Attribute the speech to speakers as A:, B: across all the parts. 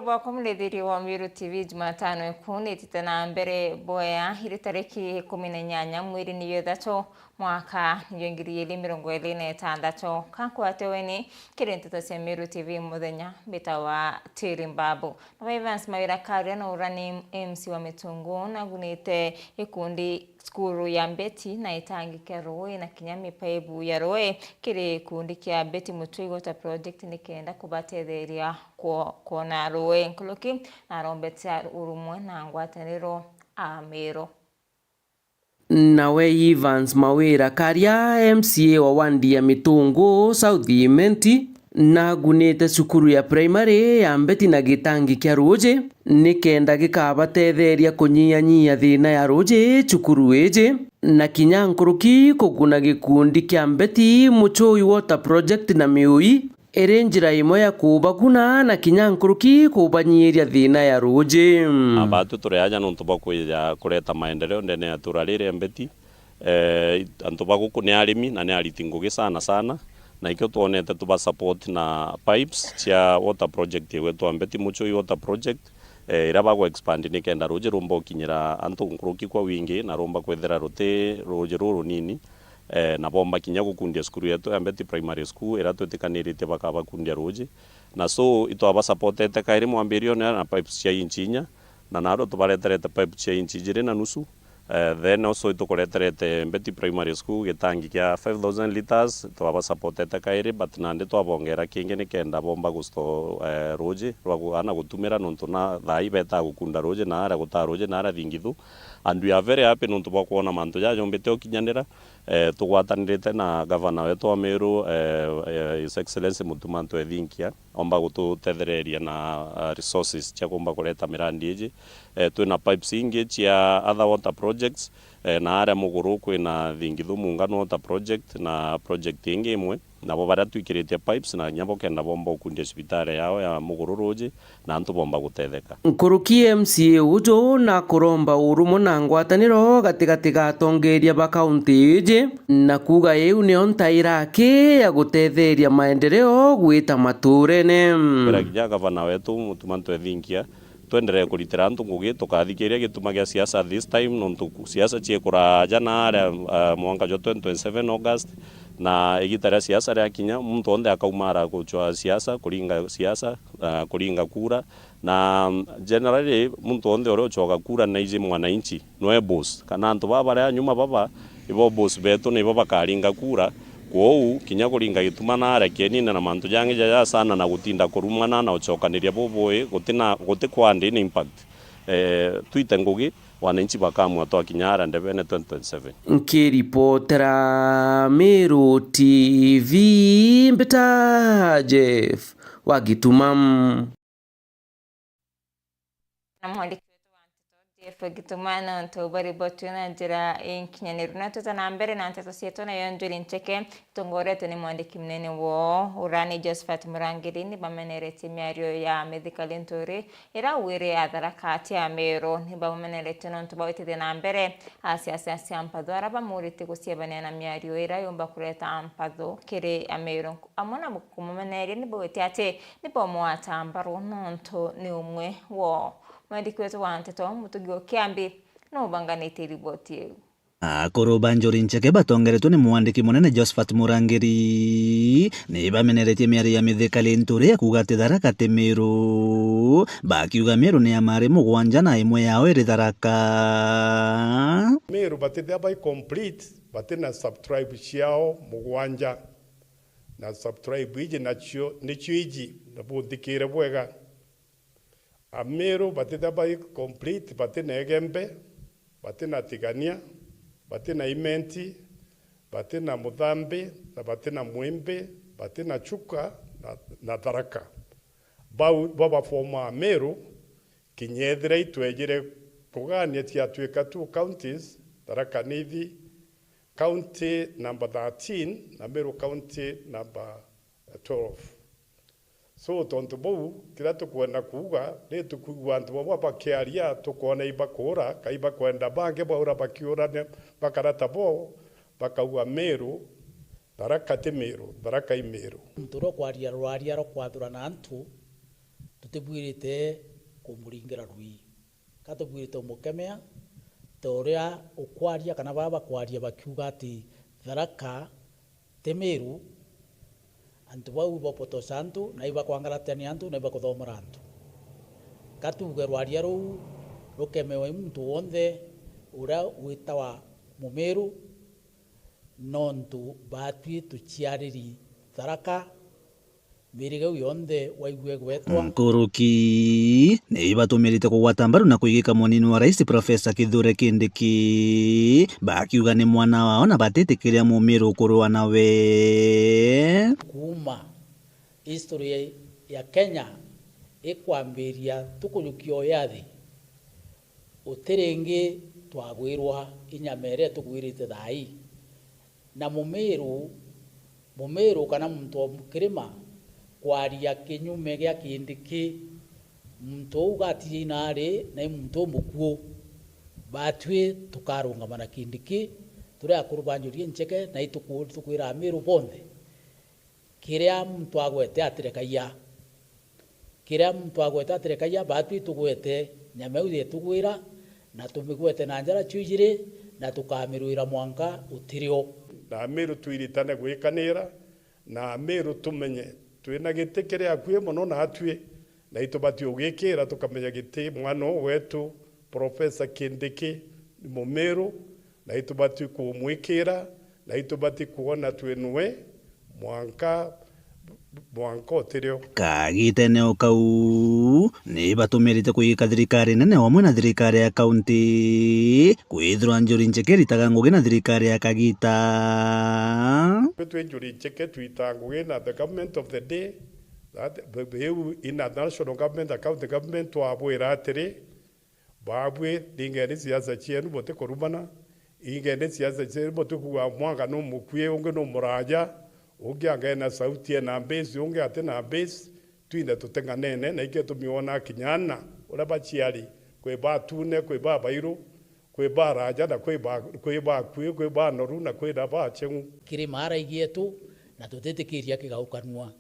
A: Koroba kumulethiri wa Miru TV Jumatano ikundi titana mbere boya iri tariki 18 mweri ni yothato mwaka ngiri 2026 kakwateweni kirenteta cia Miru TV muthenya bitawa Tirimbabu na Evans Mawira Karia na urani MC wa Mitungu na gunite ikundi skuru ya Mbeti na itangike Roi na kinyami paibu ya Roi kiri kundi kia Beti Mutui Water Project nikenda kubatetheria kuona Roi nkuluki na rombetia urumwe na ngwataniro Amero.
B: Nawe Evans Mawira Karia MCA wa wandi ya Mitungu South Imenti na gunite cukuru ya primary ya Mbeti na gitangi kia Roje nikenda gikabatetheria kunyia thina ya Roje cukuru eje na kinya nkuruki kuguna gikundi kia Mbeti Mutui Water Project na Miui ere njira imwe ya kubaguna na kinya nkuruki kubanyiria thina ya Roje
C: abatu turiaja nuntu bakuya kureta maendeleo ndene ya turarire Mbeti antu baguku ni arimi na ni aritingugi sana na ikio tuonete tuba support na pipes cia water project yetu Mbeti Mutui Water Project ira bago expand ni kenda Roje rumba ukinyira antu nkuruki kwa wingi na rumba kwethera rote Roje ruru nini na bomba kinya gukundia skuru yetu ya Mbeti Primary School ira twetikanirite bakaba kundia Roje na so ito aba supportete kairi mwambirio na pipes cia inchinya na naro tubareterete pipe cia inchijire na nusu then also itukoreterete Mbeti Primary School gitangi kia 5000 liters twaba supportete kairi but nande twabongera kingi ni kenda bomba gusto Roje rwagana gutumira nuntu na thai beta gukunda Roje na ara guta Roje na ara thingithu and we are very happy nuntu bakuona mantu ya jombete okinyanira tugwatanirite na governor wetu wa Meru His Excellency Mutumanto Ethinkia omba gututethereria na resources cia kumba kureta mirandi iji twina pipes ingi cia other water projects na aria muguru kwina thingithu muungano water project na project ingi imwe nabo baria twikiritie pipes na nyabo kenda bomba ukundia cibitari yao ya muguru Roje na antu bomba gutetheka
B: nkuruki MCA ujo na kuromba urumo na ngwataniro gatigati gatongeria ba county ije na kuga yeu ni ontairake ya gutetheria maendeleo gwita maturene
C: biragia gavana wetu Mutumanto Ethinkia twendere kuritira antu ngugi tukathikiria gituma gia siasa this time nontu siasa ciekuraja na aria mwaka jo 2027 August na igitaria siasa ria kinya muntu onde akaumara kuchwa siasa kuringa kura na generally muntu onde ore uchoga kura na ije mwananchi noe boss kana antu baba ria nyuma baba ibo boss betu ni baba karinga kura kwou kinya kuringa gituma na aria kenina na mantu jangi jaja sana na gutinda kurumana na uchokaniria boboe gutikwandi ni impact twite ngugi wananchi bakamwa to kinyara ndebene 2027
B: nkiripotera Miru TV Mbeta Wagitumam
A: Gitumana ntobari botuna njira inkinyaniru na tutana mbere na nteto sieto na yonjuri ncheke tongorete ni mwandiki mnene wo urani Josephat Murangiri ni bamenereti miario ya medical inturi ira wire adharakati ya Meru ni bamenereti ntobaitete na mbere asiasi ampadho araba murite kusiebania na miario ira yomba kureta ampadho kire Meru amona mukumeneri ni bwete ate ni bomwata ambaro nonto ni umwe wo mwandiki wetu wa nteto Mutugi Kiambi no banganite riboti yeu
D: Koroba njori ncheke batongeretwo ni mwandiki munene Josephat Murangiri ni bameneretie miario ya mithikali nturi ya kuga ati Tharaka ti Meru bakiuga Meru ni amari mugwanja na imwe yao iri Tharaka
E: Meru batithia bai complete batina subtribe ciao mugwanja na subtribe iji nacio nicio iji na buthikire bwega Meru batithia bai complete batina Egembe batina Tigania batina Imenti batina Muthambi na batina Mwimbi batina Chuka na Tharaka baba forma Meru kinyethira itwejire kugania tia twika two counties Tharaka Nithi county number 13 na Meru county number 12 so tonto bou kira tukwenda kuga ni tukugwa antu baba bakiaria tukona ibakura kaiba kwenda bange baura bakiura ne bakarata bo bakauga Meru Tharaka ti Meru Tharaka i Meru
F: nturo kwaria rwaria ro kwathura na antu tutibwirite kumuringira rui katubwirite umukemea toria ukwaria kana baba kwaria bakiuga ati Tharaka Temeru antu bau bopotosa antu na iba kwangaratania antu na iba kuthomora antu katuge rwaria ruu rukemewe muntu wonthe uria witawa Mumeru nontu batwi tuchiariri Tharaka mirigau yonthe waigue gwetwa
D: Nkuruki ni batumirite kugwata mbaru na kuigika munini wa rais Profesa Kithure Kindiki bakiuga ni mwana wao na batitikiria Mumeru kurua nawe
F: kuma history ya Kenya ikwambiria tukunyukio yathi utiringi twagwirwa inyamere tugwirite thai na Mumeru kana muntu mukirima kwaria kinyume gya Kindiki muntu ugati nari na muntu mukuo batwi tukarungama na Kindiki turi akurubanjurie ncheke na tukwira Meru bonthe kiria muntu agwete atirekaia batwi tugwete nyameuthie tugwira na tumigwete na njara chujire na tukamiruira mwanka utirio
E: na Meru twiritane gwikanira na Meru tumenye twina giti kiria akwie muno na atwie na itubati ugikira tukamenya giti mwana wetu Profesa Kindiki ni Mumeru na itubati kumwikira na itubati kuona twenwe mwanka otirio
D: kagiteneo kau ni batumirite kuigika thirikari nene wamwe na thirikari ya kaunti kwithirwa Njuri Ncheke ritaga ngugi na thirikari ya Kagita
E: twe Njuri Ncheke twita ngugi na the government of the day that in a national government account the government wabwira atiri babwe dingene siasa chienu bote korumana ingene siasa chienu bote kuwa mwanga no mukwie unge no muraja unge angena sauti na base unge atena base twina tutenganene na ike tumiona kinyana ora bachiari kwe ba tune kwe ba bairu kwe ba raja na kwe ba noru na kwe da ba chengu
F: kiri mara igietu na tutetikiria kigaukanua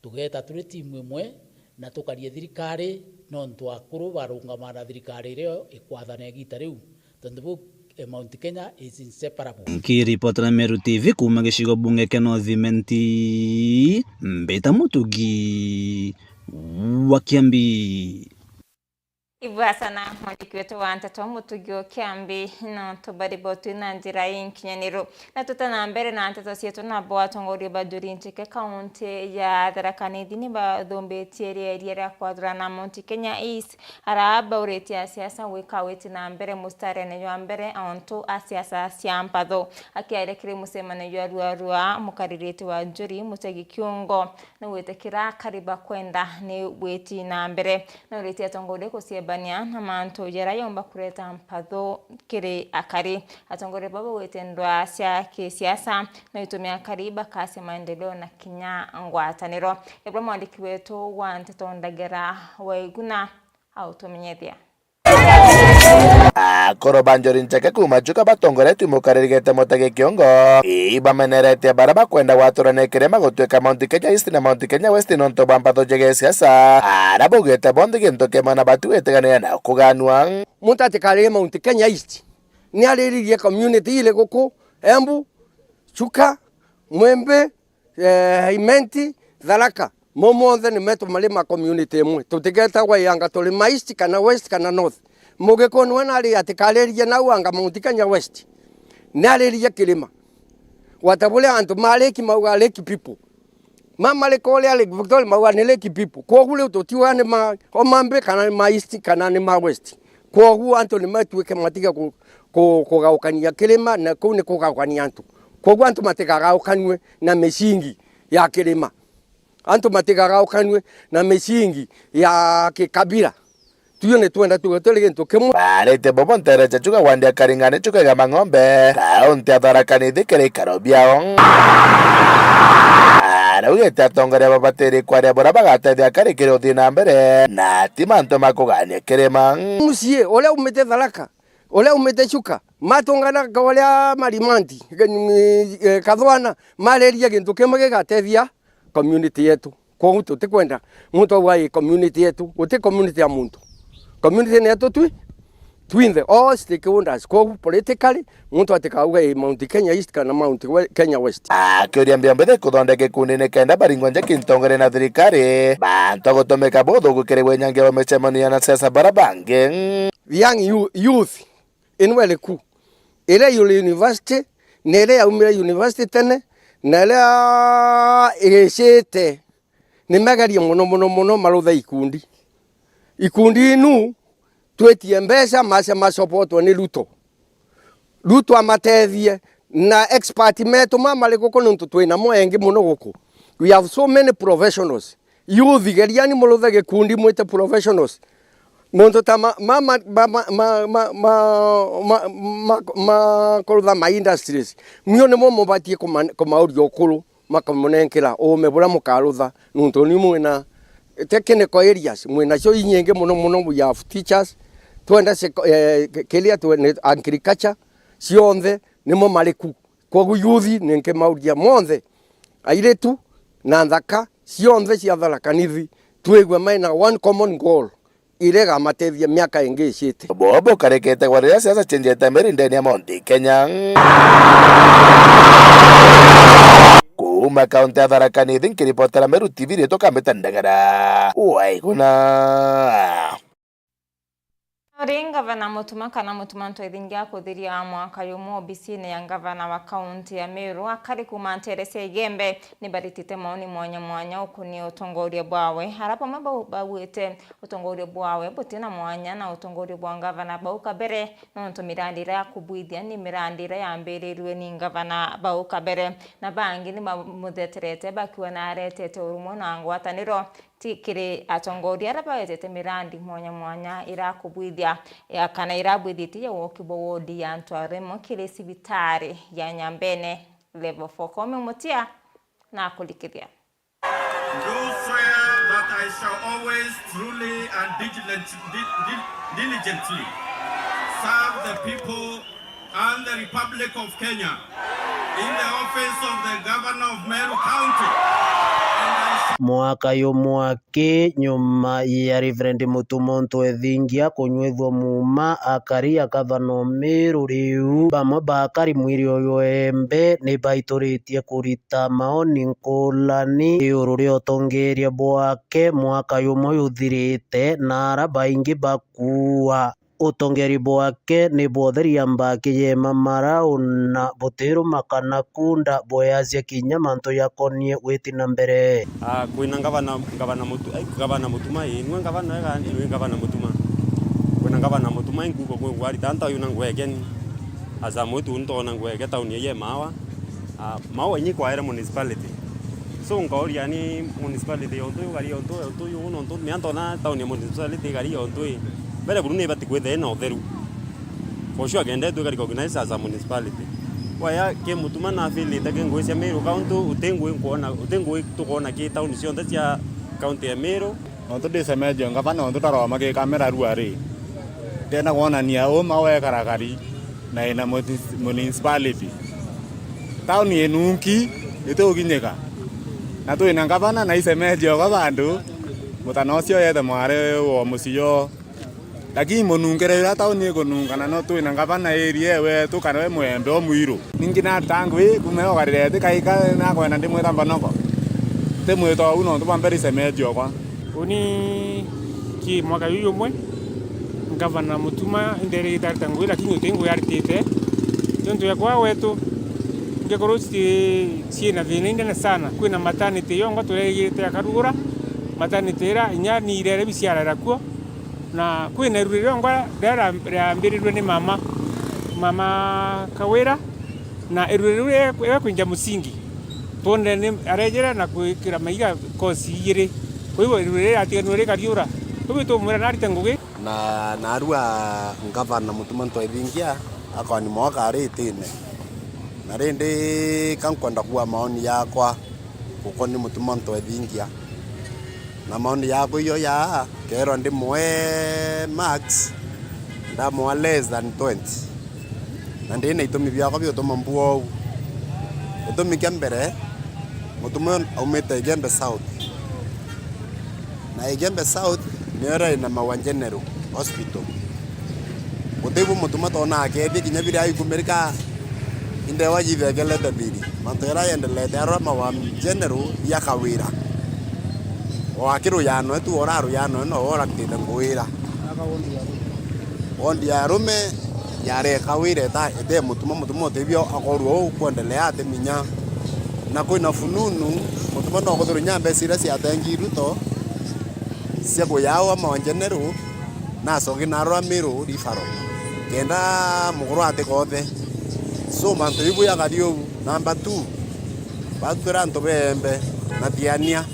F: tugeta turi timu imwe na tukarie thirikari nontu akuru barungama na thirikari rio ikwathana gita riu tondu Mount Kenya is inseparable.
D: Nkiripoti na Meru TV kuma gicigo bunge kia North Imenti Mbita Mutugi wa Kiambi.
A: Ibwa sana mwandiki wetu wa Nteto Mutugi wa Kiambi na tubaribotu na njira y'inkinyaniro na tutana mbere na Nteto cietu na boa tongori ba Njuri Ncheke kaunti ya Tharaka Nithi ba thombetie ria kwathura na Mount Kenya East araba uretia siasa wika weti na mbere mustare ne yo mbere onto asiasa cia mpatho akiarekire musemana yo arua mukaririte wa Njuri Mutegi Kiungo na wetekira kariba kwenda ni weti na mbere na uretia tongori kusie bania na manto jera yomba kureta mpatho kiri akari atongore baba wetendwa cia kisiasa na itumia kariba kasi maendeleo na kinya ngwataniro ebra mwandiki wetu wa Nteto Ndagera Waiguna au tumenyethia
G: Koroba Njuri Ncheke kuma chuka batongoreti mukaririgete Mutegi Kiungo ibamenerete baraba kwenda waturane kirema gutweka Mount Kenya East na Mount Kenya West nonto bampatho jege siasa arabugete bondi gintu kemana batu etegania na kuganwa
H: muntu atikare Mount Kenya East ni ariririe community ile guku Embu Chuka Mwembe Imenti Tharaka momonthe ni metu malima community imwe tutigeta gwa yanga tuli East kana West kana North mugikono nari atikalerie nau anga Mount Kenya West naririe kilima watabule antu maleki mauga leki people mama le kole ale Victoria mauga ne leki people ko gule totiwa ne ma omambe kana ma East kana ne ma West ko gu antu ni matweke matiga ko gaukania kilima na ko ne ko gaukania antu ko gu antu matega gaukanwe na mesingi ya kilima antu matega gaukanwe na mesingi ya kikabila tuyone tuenda tugotelege ntoke
G: barete bobo ntereche chuka wandia karingane chuka ga mang'ombe kaunti ya Tharaka Nithi kiri karobiao arugete atongoria babatiri kwaria bora bagatethia kari kiri uthii na mbere na ti mantu makugania kirima
H: musie ole umete Tharaka ole umete Chuka matongana kawalia marimanti kathwana maleria gintu kimwe gigatethia community yetu kwa tutikwenda muntu wa community yetu uti community ya muntu community yetu twinthe all stakeholders kwa politically muntu atikauga Mount Kenya East kana Mount Kenya West
G: akiuria mbere kuthondeka gikundi kenda baringwa nje kintongore na thirikari bantu gutumika buthu gukiriwe nyange wa micemania na siasa barabange
H: young youth inweleku ile university nele yaumire university tene nele igicite ni megaria muno marutha ikundi inu twetie mbeca mace support ni Ruto amatethie na expert metu mamari guku nuntu twina moengi muno guku. We have so many professionals. Youth geriani muluthe gikundi mwite professionals. Nuntu ta korutha ma industries. Mio nimo mubatie kumauria ukuru makamunenkira ume bura mukarutha nuntu ni mwina technical areas mwina cio inyingi muno we have teachers twenda kelia twene agriculture cionthe nimo mariku kwa yuthi ninke mauria monthe airetu na nthaka cionthe cia tharakanithi twigwe maina one common goal irega matethia miaka ingi icite
G: bobo karekete kwa ria siasa chenjete meri ndeni ya Mount Kenya kuma kaunti ya Tharakanithi nkiripotera Meru TV rito Kambita Ndagara waiguna
A: Gavana Mutuma kana Mutuma ntwethingia kuthiria mwaka yumu obisine ya gavana wa kaunti ya Meru akari kuma Teresa Igembe ni baritite maoni mwanya ukuni utongoria bwawe harapa mabawite utongoria bwawe butina mwanya na utongoria bwa gavana Bauka Bere nonto mirandira ya kubwithia ni mirandira ya mbererirwe ni gavana Bauka Bere na bangi ni mutheterete bakiwa na aretete urumo na ngwataniro tikiri atongoria arabawete mirandi mwanya irakubwithia kana irabwithiti wokibo wodi ya Ntware mokire sibitari ya Nyambene level 4 kome mutia na kulikiria.
I: Do swear that I shall always truly and diligently serve the people and the Republic of Kenya in the office of the Governor of Meru County.
B: Mwaka yomwake nyuma ya Reverend Mutuma ntwethingia kunywethwo muma akari gavana Meru riu bamwe bakari mwiri uyu embe ni baituritie kurita maoni nkulani iuru ria utongeria bwake mwaka yumwe uthirite na araba ingi bakua utongeri bwake ni botheria mbaki ye mamara una boteru makana kunda boyazie kinya manto yakonie witina mbere
C: kwina gavana Mutuma inwe gavana Mutuma kwina gavana Mutuma inguko kwari tanta yuna ngwegeni asa mutu ntona ngwege tauni ye mawa nyi kwa era municipality so ngauria ni municipality yonto gari yonto yuno nto miantona tauni municipality gari yonto bele kurune bati kwethe na utheru for sure agenda tu recognize as a municipality waya ke Mutuma na fili take ngwese Meru county utengwe tukona ke town cionthe cia county ya Meru
J: onto disemeje ngavana onto taro make kamera ruari tena kuonania mawe karakari na ina municipality town yenunki ituginyeka na tu ina ngavana na isemeje kwa bandu mutanocio yethe mware wo mucio lakini munungerera tauni kunungana no tu ina gavana area we tu kana we mwembe o muiro ningina tangwe kumeo garete kaika na kwena ndimwe tamba noko temwe to uno to bamberi semejo kwa
K: uni ki mwaka yuyo mwe gavana Mutuma ndere itartangwe lakini utengo yaritete tonto yakwa wetu ngekorosti siena vinende sana kwina maternity yongo turegite akarugura maternity ra inya ni irere bisiara rakuo na kwina ruriro ngwa rambirirwe ni mama Kawira na irurire kwinja musingi tonde ni arejera na kwikira maiga kosi yire kwibo irurire atiganure kariura kubito mwera narite ngugi
L: na narua gavana Mutuma ntwethingia akoni mwaka aritine na rindi kankwenda kuwa maoni yakwa kuko ni Mutuma ntwethingia na maoni yako iyo ya kero ndimwe max ndamwa less than 20 na ndine itumi byako byotoma mbuo itumi kembere Mutuma umete Igembe South na Igembe South nera ina Maua General Hospital utebu mutuma tona akethi kinya bira ikumerika inde wajithegele ndiri mantera yendelete ara Maua General ya kawira wakiru yano tu oraru yano no ora kitete ngwira ondi arume yare kawire ta ede mutuma otebio akoruo kuendelea ate minya na kwina fununu mutuma no kuthuru nyambe sira cia tengi ruto cia kuyawa Maua General na sogi na Ramiro rifaro kenda muguru ate kothe so manto ibu ya gadio number 2 batura ntobembe na tiania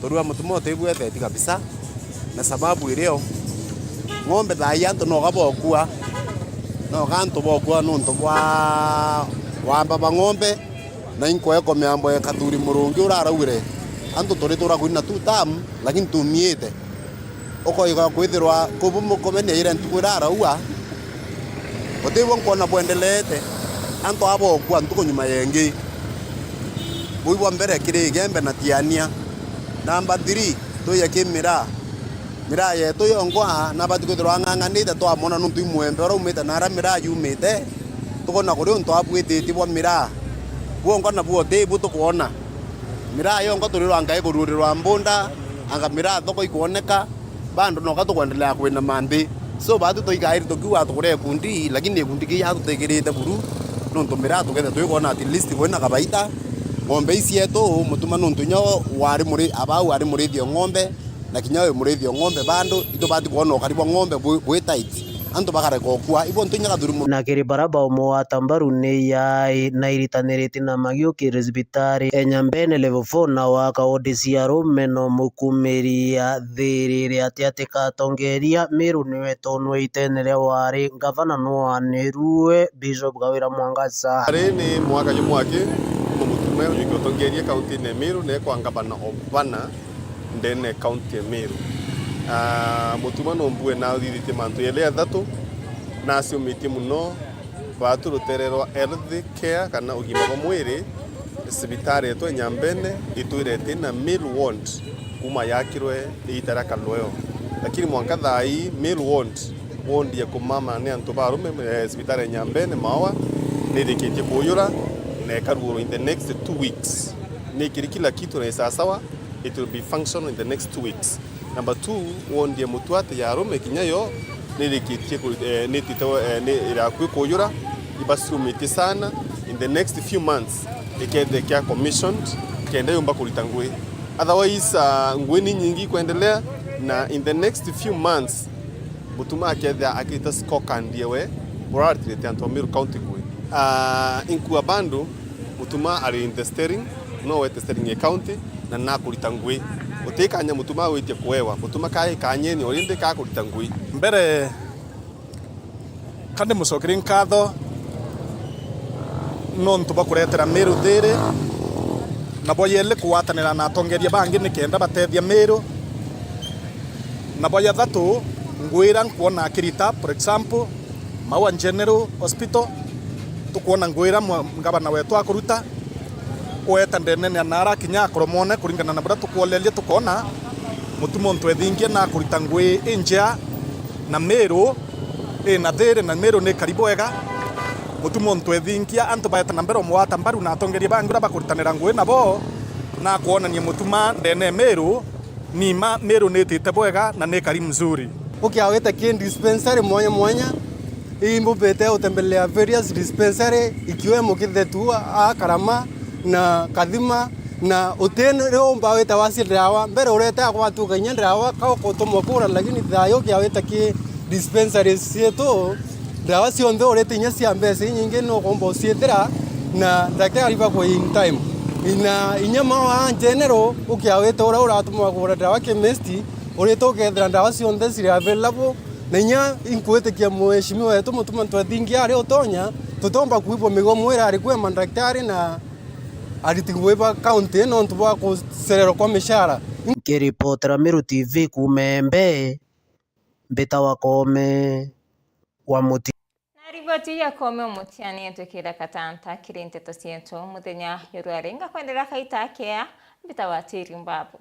L: torua mutuma otebu etheti kabisa na sababu ileo ng'ombe thaianto no gabokua no ganto bokua no ntobwa wamba ng'ombe na inkoeko miambo ya kathuri murungi uraraugire anto toritora kwina tu tam lakini tumiete okoiga kwithirwa kubumu komene ire ntukurara uwa otebu nkona bwendelete anto abokua ntuko nyuma yengi buibwa mbere kire Igembe na tiania number 3 toya kimira mira yetu yongwa na bati kwithirwa ng'ang'anite twamona nuntu imwembe ora umite nara mira yumite tukona kuri untu abwititi bwa mira buongo na buo tebu tukuona mira yongo turirwa ngai kururirwa mbunda anga mira thoko ikuoneka bandu no gatuendelea kwina mandi so batu toigairi tukiwa tukure kundi lakini kundi kia tutegerete buru nuntu mira tukethe tuikona at least kwina kabaita ng'ombe ici yetu mutuma nuntu nyo wari muri abau wari murithio ng'ombe na kinyawe murithio ng'ombe bandu ito bati kuona ukaribu ng'ombe bwe tight antu bakare kokua ibo ntunya thuru
B: na kiri baraba omo atambaru ne yai na iritaniriti na magio kirisbitari enyambene level 4 na waka odisia romeno mukumeria thirire ati katongeria miru niwe tonwe itenere wari gavana no anerue Bishop Gawira Mwangasa
M: ni mwaka jumwake mutume yukotongeria kaunti ne miru ne kwa gavana obana ndene kaunti miru mutuma no mbue na thithite mantu yele athatu na ciumiti muno batu rutererwa health care kana ugima wa mwiri sibitari eto Nyambene itwirete na Mill Ward kuma yakirwe itara kalweo lakini mwanka thai Mill Ward ya kumama ne antu barume sibitari Nyambene mawa nidikitie kuyura na karuru in the next 2 weeks ni kila kitu na sawa it will be functional in the next 2 weeks. Number 2, wondia mutuate ya Rome kinyayo nilikitie nitito ila kuyura ibasumiti sana in the next few months ikende kia commissioned kende yomba kulitangwe otherwise ngweni nyingi kuendelea na in the next few months mutuma akenda akita scorecard yewe borati tanto Miru County kwe inkuwa bandu mutuma ali in the steering no we steering county na nakulitangwe utekanya mutuma wite kuewa mutuma kai kanyeni orinde ka kulitangwe
N: mbere kande musokirin katho no ntuba kuretera Miru thiri na boyele kuwatanira na atongeria bangi nikenda batethia Miru na boya thatu ngwira kuona kirita for example Maua General Hospital tukuona ngwira ngabana wetu akuruta weta ndene na nara kinya koromone kuringana na bra tukuolelia tukona mutumo ntwethingia na kurita ngwi inja na Miru na thiri na Miru ni karibu wega mutumo ntwethingia antu baeta na mbero mwata mbaru na atongeria bangira bakuritanira ngwi nabo na kuonania mutuma ndene Miru ni Miru ni tite bwega na ni kari mzuri
O: ukiaweta kin dispensary mwanya imbo bete utembelea various dispensary ikiwemo Kithetua Karama na Kathima na utene leo mbaweta wasirawa mbere ureta kwa watu kanya ndawa ka kotomo kura lakini thayo kiaweta ki dispensary sieto ndawa cionthe urete nya cia mbese nyingi no kombo ciethera na daktari bako in time ina inyama wa general ukiaweta ura uratumwa kura ndawa chemist urito kethera ndawa cionthe ciri available na nya inkwete kia mheshimiwa wetu mutuma twathingia ari utonya tutomba kuipo migomo ira ari kwa mandaktari na alitigweba county no ntubwa kuserero kwa mishara
B: kiripotera Miru TV kumembe mbeta wakome wa muti
A: na riboti ya kome umutiani yetu kira katanta kirinte to siento muthenya yoru arenga kwendera kaita kea mbeta watiri mbabu